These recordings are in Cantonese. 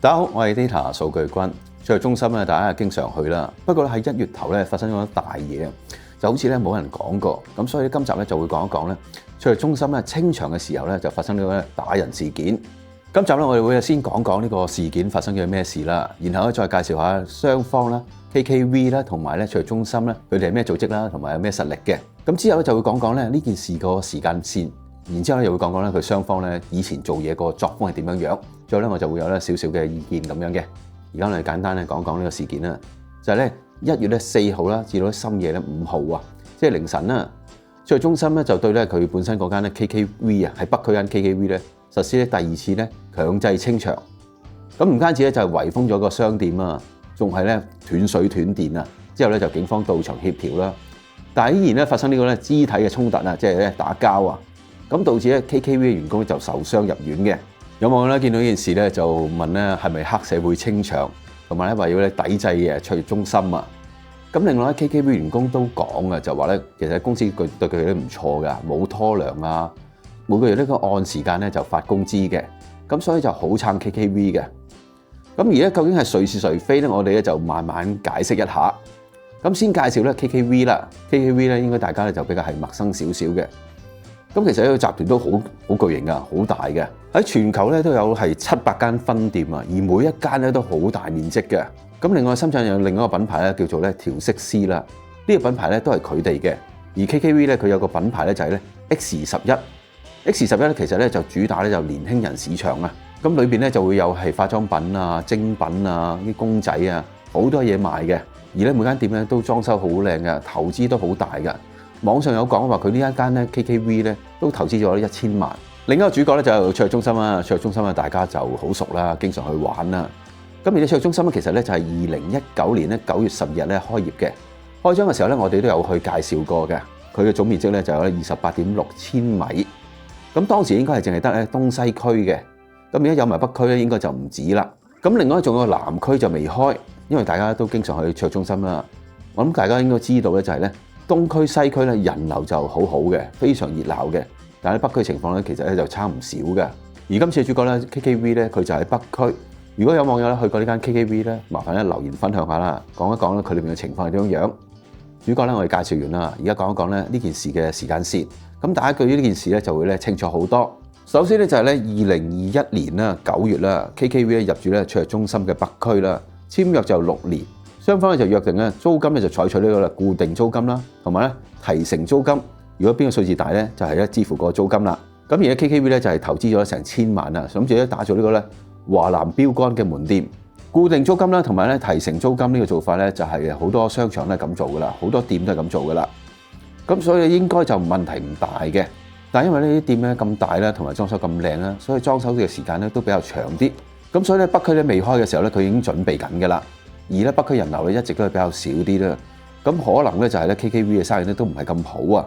大家好，我係 Data 數據君。賽中心咧，大家係經常去啦。不過咧喺1月頭咧發生咗大嘢，就好似咧冇人講過。咁所以今集咧就會講一講咧賽中心咧清場嘅時候咧就發生咗咧打人事件。今集咧我哋會先講講呢個事件發生咗咩事啦，然後咧再介紹下雙方啦、KKV 啦同埋咧賽中心咧佢哋係咩組織啦，同埋有咩實力嘅。咁之後咧就會講講咧呢件事個時間線。然之後咧又會講講咧佢雙方咧以前做嘢個作風係點樣樣，最後咧我就會有咧少少嘅意見咁樣嘅。而家我哋簡單咧講講呢個事件啦，就係咧1月咧4號啦，至到深夜咧5號啊，即係凌晨啦。賽中心咧就對咧佢本身嗰間咧 KKV 啊，喺北區間 KKV 咧實施咧第二次咧強制清場。咁唔單止咧就係圍封咗個商店啊，仲係咧斷水斷電啊。之後咧就警方到場協調啦，但係依然咧發生呢個咧肢體嘅衝突啊，即係咧打交啊。咁導致咧 KKV 嘅員工就受傷入院嘅。有網友咧見到呢件事咧就問咧係咪黑社會清場，同埋咧話要咧抵制嘅賽中心啊。咁另外咧 KKV 員工都講啊，就話咧其實公司對佢哋都唔錯㗎，冇拖糧啊，每個月呢個按時間咧就發工資嘅，咁所以就好撐 KKV 嘅。咁而家究竟係誰是誰非咧？我哋咧就慢慢解釋一下。咁先介紹咧 KKV 啦 ，KKV 咧應該大家咧就比較係陌生少少嘅。咁其實呢個集團都好巨型㗎，好大嘅，喺全球咧都有係700間分店啊，而每一間咧都好大面積嘅。咁另外深圳有另一個品牌咧叫做咧調色師啦，呢個品牌咧都係佢哋嘅。而 KKV 咧佢有個品牌咧就係咧 X11，X11 咧其實咧就主打咧就年輕人市場啊。咁裏邊咧就會有係化妝品啊、精品啊、啲公仔啊，好多嘢賣嘅。而咧每間店咧都裝修好靚嘅，投資都好大㗎。網上有講話佢呢一間咧 KKV 咧都投資咗1000萬。另一個主角咧就係賽中心啊，賽中心啊大家就好熟啦，經常去玩啦。咁而且賽中心咧其實咧就係2019年咧9月12日咧開業嘅。開張嘅時候咧我哋都有去介紹過嘅。佢嘅總面積咧就有28.6千米。咁當時應該係淨係得咧東西區嘅。咁而家有埋北區咧應該就唔止啦。咁另外仲有南區就未開，因為大家都經常去賽中心啦。我諗大家應該知道咧就係咧。東區西區咧人流就好好嘅，非常熱鬧嘅。但係北區情況咧其實咧就差唔少嘅。而今次嘅主角咧 KKV 咧佢就喺北區。如果有網友咧去過呢間 KKV 咧，麻煩咧留言分享下啦，講一講咧佢裏面嘅情況係點樣。主角咧我哋介紹完啦，而家講一講咧呢件事嘅時間線。咁大家對於呢件事咧就會咧清楚好多。首先咧就係咧2021年啦9月啦 ，KKV 咧入住咧賽中心嘅北區啦，簽約就6年。雙方咧就約定咧租金咧就採取呢個啦固定租金啦，同埋咧提成租金。如果邊個數字大咧，就係咧支付個租金啦。咁而家 KKV 咧就係投資咗成1000萬啊，諗住咧打造呢個咧華南標杆嘅門店。固定租金啦，同埋咧提成租金呢個做法咧就係好多商場都係咁做噶啦，好多店都係咁做噶啦。咁所以應該就問題唔大嘅。但係因為呢啲店咧咁大啦，同埋裝修咁靚啦，所以裝修嘅時間咧都比較長啲。咁所以咧北區咧未開嘅時候咧，佢已經準備緊噶啦。而咧北區人流咧一直都係比較少啲啦，咁可能咧就係咧 KKV 嘅生意咧都唔係咁好啊，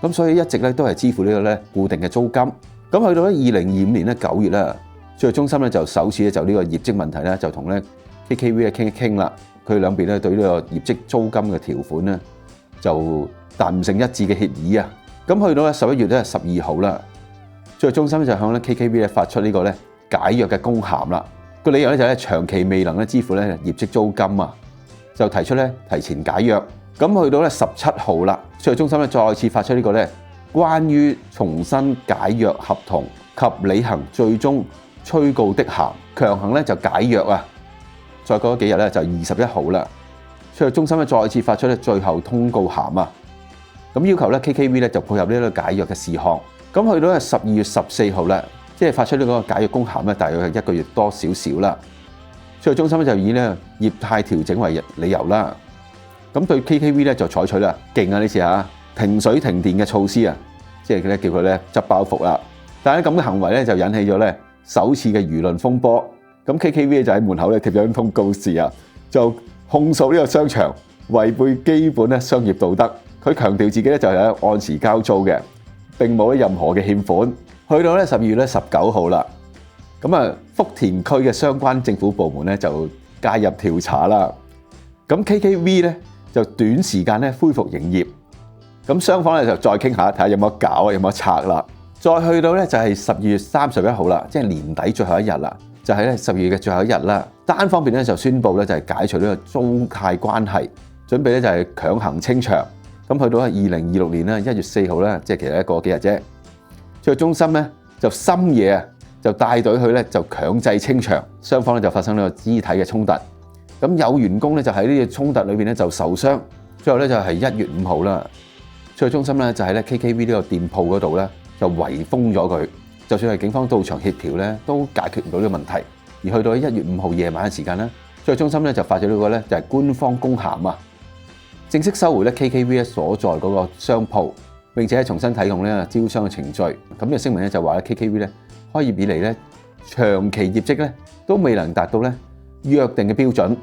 咁所以一直咧都係支付呢個咧固定嘅租金。咁去到咧2025年咧9月啦，賽中心咧就首次咧就呢個業績問題咧就同咧 KKV 咧傾一傾啦，佢哋兩邊咧對呢個業績租金嘅條款咧就達唔成一致嘅協議啊。咁去到咧11月咧12號啦，賽中心就向咧 KKV 咧發出呢個咧解約嘅公函啦。個理由咧就係長期未能咧支付咧業績租金啊，就提出咧提前解約。咁去到咧17號啦，賽中心咧再次發出呢個咧關於重新解約合同及履行最終催告的函，強行咧就解約啊。再過咗幾日咧就21號啦，賽中心咧再次發出咧最後通告函啊。咁要求咧 KKV 咧就配合呢個解約嘅事項。咁去到咧12月14號啦。即係發出呢個解約公函咧，大約係1個月多少少啦。賽中心咧就以咧業態調整為理由啦。咁對 KKV 咧就採取啦勁啊呢次嚇停水停電嘅措施啊，即係咧叫佢咧執包袱啦。但係咁嘅行為咧就引起咗咧首次嘅輿論風波。咁 KKV 就喺門口咧貼咗通告示啊，就控訴呢個商場違背基本咧商業道德。佢強調自己咧就係按時交租嘅，並冇任何嘅欠款。去到咧12月19號啦，咁啊福田區嘅相關政府部門咧就介入調查啦。咁 KKV 咧就短時間咧恢復營業，咁雙方咧就再傾下睇下有冇搞啊，有冇拆啦。再去到咧就係12月31號啦，即係年底最後一日啦，就係咧12月嘅最後一日啦，單方面咧就宣布咧就係解除呢個租貸關係，準備咧就係強行清場。咁去到2026年咧1月4號咧，即係其實過幾日啫。體育中心咧就深夜啊，就帶隊去咧就強制清場，雙方咧就發生呢個肢體嘅衝突。咁有員工咧就喺呢個衝突裏邊咧就受傷。最後咧就係1月5號啦，體育中心咧就喺咧 KKV 呢個店鋪嗰度咧就圍封咗佢。就算係警方到場協調咧，都解決唔到呢個問題。而去到1月5號夜晚嘅時間咧，體育中心咧就發咗呢個咧就係官方公函啊，正式收回咧 KKV 所在嗰個商鋪，並且重新啟用咧招商嘅程序。咁呢個聲明咧就話咧 KKV 咧開業以嚟咧長期業績咧都未能達到咧約定嘅標準，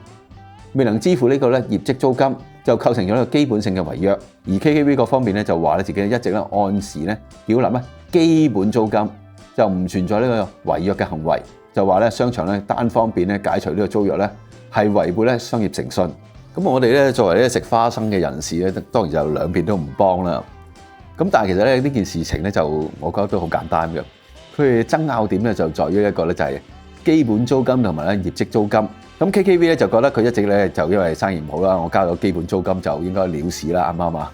未能支付呢個咧業績租金，就構成咗一個基本性嘅違約。而 KKV 嗰方面咧就話咧自己一直咧按時咧繳納基本租金，就唔存在呢個違約嘅行為。就話咧商場咧單方面咧解除呢個租約咧係違背咧商業誠信。咁我哋咧作為咧食花生嘅人士咧，當然就兩邊都唔幫啦。咁但係其實咧呢件事情咧就我覺得都好簡單嘅。佢哋爭拗點咧就在於一個咧就係基本租金同埋咧業績租金。咁 KKV 咧就覺得佢一直咧就因為生意唔好啦，我交咗基本租金就應該了事啦，啱唔啱啊？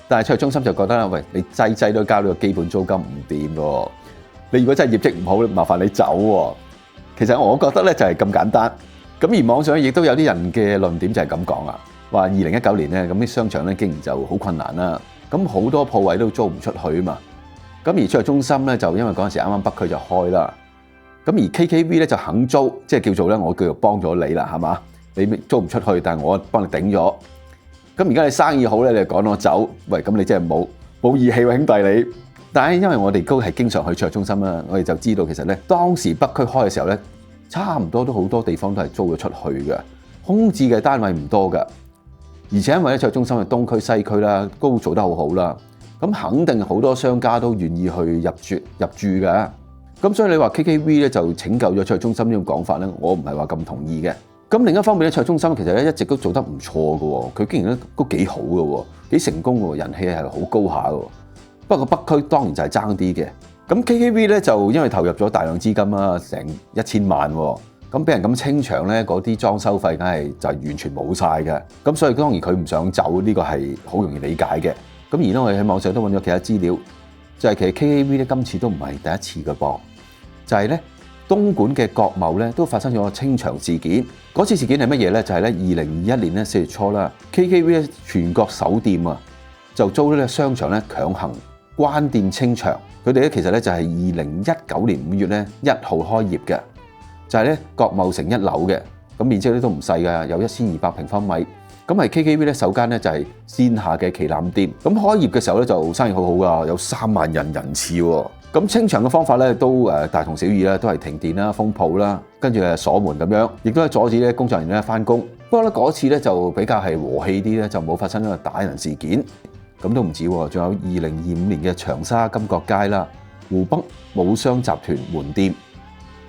但係體育中心就覺得喂，你劑都交呢個基本租金唔掂喎，你如果真係業績唔好，麻煩你走喎。其實我覺得咧就係咁簡單。咁而網上亦都有啲人嘅論點就係咁講啊，話2019年咧咁啲商場咧經營就好困難啦，咁好多鋪位都租唔出去啊嘛。咁而體育中心咧就因為嗰陣時啱啱北區就開啦，咁而 KKV 咧就肯租，即係叫做咧我叫做幫咗你啦，係嘛？你租唔出去，但係我幫你頂咗。咁而家你生意好咧，你就趕我走，喂，咁你真係冇義氣喎，兄弟你。但係因為我哋都係經常去體育中心啦，我哋就知道其實咧當時北區開嘅時候咧，差唔多都好多地方都係租咗出去嘅，空置嘅單位唔多㗎。而且因為咧體育中心係東區西區啦，都做得好好啦，咁肯定好多商家都願意去入住㗎。咁所以你話 KKV 咧就拯救咗體育中心呢種講法咧，我唔係話咁同意嘅。咁另一方面咧，體育中心其實咧一直都做得唔錯嘅喎，佢經營得都幾好嘅喎，幾成功嘅喎，人氣係好高下嘅。不過北區當然就係爭啲嘅。咁 KKV 咧就因為投入咗大量資金啦，成1000萬喎，咁俾人咁清場咧，嗰啲裝修費梗係就完全冇晒嘅。咁所以當然佢唔想走，呢個係好容易理解嘅。咁而咧我哋喺網上都揾咗其他資料，就係其實 KKV 咧今次都唔係第一次嘅噃，就係咧東莞嘅國貿咧都發生咗清場事件。嗰次事件係乜嘢咧？就係咧2021年咧4月初啦，KKV 咧全國首店啊就遭呢個商場咧強行關店清場。佢哋咧其實咧就係2019年5月咧1號開業嘅，就係咧國貿城1樓嘅，咁面積咧都唔細㗎，有1200平方米。咁係 KKV 咧首間咧就係線下嘅旗艦店。咁開業嘅時候咧就生意好好㗎，有3萬人次喎。咁清場嘅方法咧都大同小異啦，都係停電啦、封鋪啦，跟住鎖門咁樣，亦都係阻止咧工作人員咧返工。不過咧嗰次咧就比較係和氣啲咧，就冇發生呢個打人事件。咁都唔止喎，仲有2025年嘅長沙金閣街啦、湖北武商集團門店，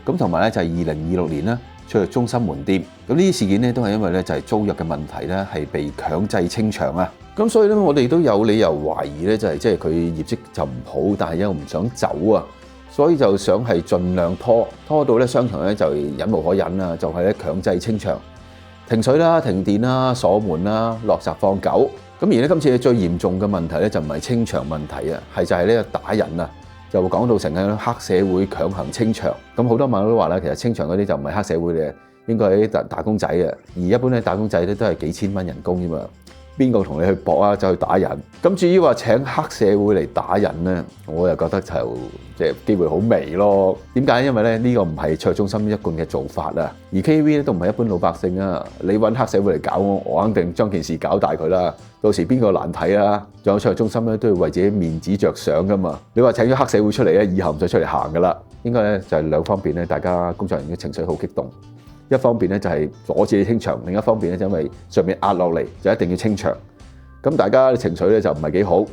咁同埋咧就係2026年啦體育中心門店。咁呢啲事件咧都係因為咧就係租約嘅問題咧係被強制清場啊。咁所以咧我哋都有理由懷疑咧就係即係佢業績就唔好，但係又唔想走啊，所以就想係盡量拖到咧商場咧就忍無可忍啊，就係咧強制清場、停水啦、停電啦、鎖門啦、落閘放狗。咁而咧今次最嚴重嘅問題咧就唔係清場問題啊，係就係呢個打人啊，就講到成個黑社會強行清場。咁好多網友都話啦，其實清場嗰啲就唔係黑社會嘅，應該係啲打工仔啊。而一般咧打工仔咧都係幾千蚊人工啫嘛，邊個同你去搏啊？走去打人。咁至於話請黑社會嚟打人咧，我又覺得就即係機會好微咯。點解？因為咧呢個唔係體育中心一貫嘅做法啊。而 KTV 咧都唔係一般老百姓啊，你揾黑社會嚟搞我肯定將件事搞大佢啦。到時邊個難睇啊？仲有體育中心咧都要為自己面子着想噶嘛。你話請咗黑社會出嚟咧，以後唔使出嚟行噶啦。應該咧就係兩方面咧，大家工作人員嘅情緒好激動。一方面咧就係阻止你清場，另一方面咧就因為上面壓落嚟就一定要清場。咁大家嘅情緒咧就唔係幾好，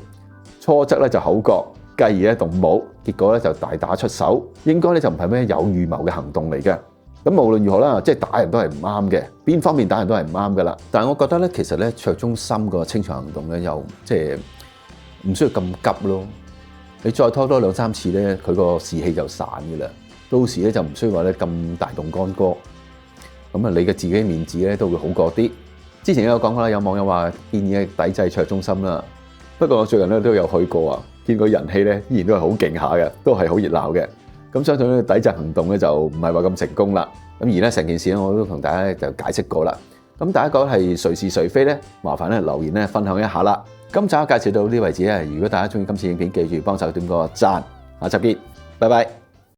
初則咧就口角，繼而咧動武，結果咧就大打出手。應該咧就唔係咩有預謀嘅行動嚟嘅。咁無論如何啦，即係打人都係唔啱嘅，邊方面打人都係唔啱噶啦。但係我覺得咧，其實咧體育中心個清場行動咧又即係唔需要咁急咯。你再拖多2-3次咧，佢個士氣就散噶啦。到時咧就唔需要話咧咁大動干戈，咁啊你嘅自己面子咧都會好過啲。之前有講過啦，有網友話建議抵制卓中心啦，不過我最近咧都有去過啊，見過人氣咧依然都係好勁下嘅，都係好熱鬧嘅。咁相信咧抵制行動咧就唔係話咁成功啦。咁而咧成件事咧我都同大家就解釋過啦。咁大家覺得係誰是誰非咧？麻煩咧留言咧分享一下啦。今集介紹到呢為止啊！如果大家中意今次影片，記住幫手點個讚。下集見，拜拜。